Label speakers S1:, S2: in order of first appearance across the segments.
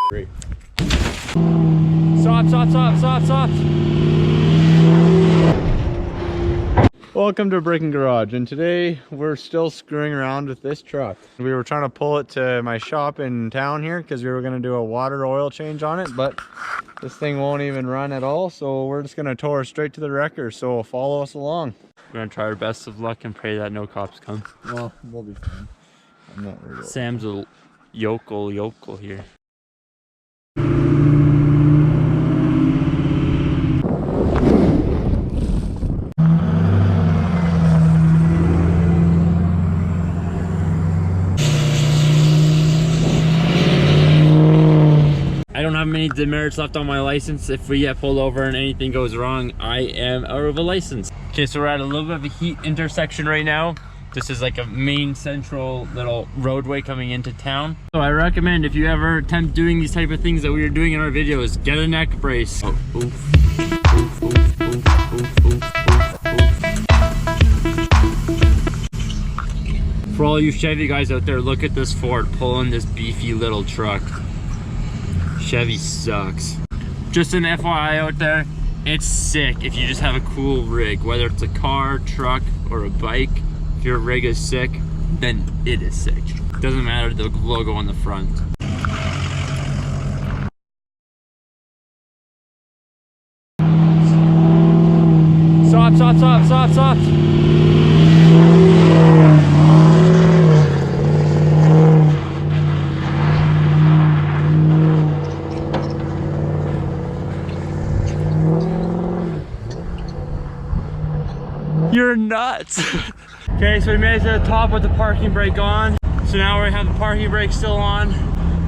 S1: Great. Stop. Welcome to BRICKEN Garage, and today we're still screwing around with this truck. We were trying to pull it to my shop in town here because we were going to do a water oil change on it, but this thing won't even run at all, so we're just going to tow her straight to the wrecker, so follow us along.
S2: We're going to try our best of luck and pray that no cops come.
S1: Well, we'll be fine. I'm not worried.
S2: Sam's a yokel here. I don't have many demerits left on my license. If we get pulled over and anything goes wrong, I am out of a license. Okay, so we're at a little bit of a heat intersection right now. This is like a main central little roadway coming into town. So I recommend if you ever attempt doing these type of things that we are doing in our videos, get a neck brace. Oh, oof. For all you Chevy guys out there, look at this Ford pulling this beefy little truck. Chevy sucks. Just an FYI out there, it's sick if you just have a cool rig, whether it's a car, truck, or a bike. If your rig is sick, then it is sick. Doesn't matter the logo on the front. Stop. You're nuts. Okay, so we made it to the top with the parking brake on. So now we have the parking brake still on.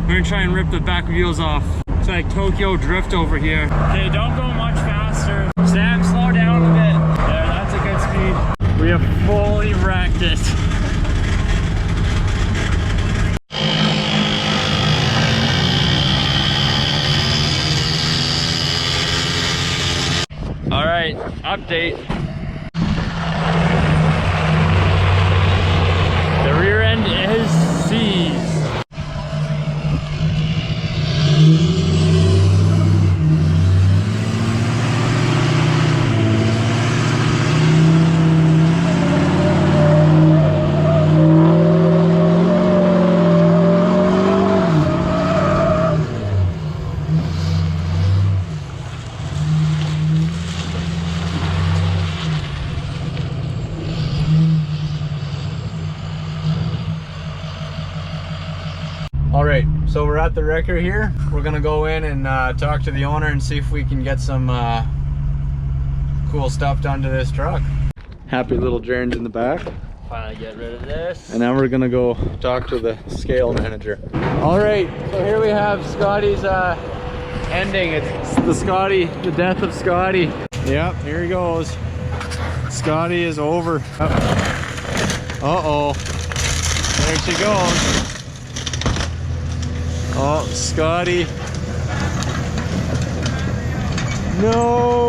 S2: We're gonna try and rip the back wheels off. It's like Tokyo Drift over here. Okay, don't go much faster. Sam, slow down a bit. There, that's a good speed. We have fully wrecked it. All right, update. The rear end is seized.
S1: All right, so we're at the wrecker here. We're gonna go in and talk to the owner and see if we can get some cool stuff done to this truck. Happy little germs in the back.
S2: Finally get rid of this.
S1: And now we're gonna go talk to the scale manager. All right, so here we have Scotty's ending. It's the Scotty, the death of Scotty. Yep, here he goes. Scotty is over. Uh-oh, there she goes. Oh, Scotty. No.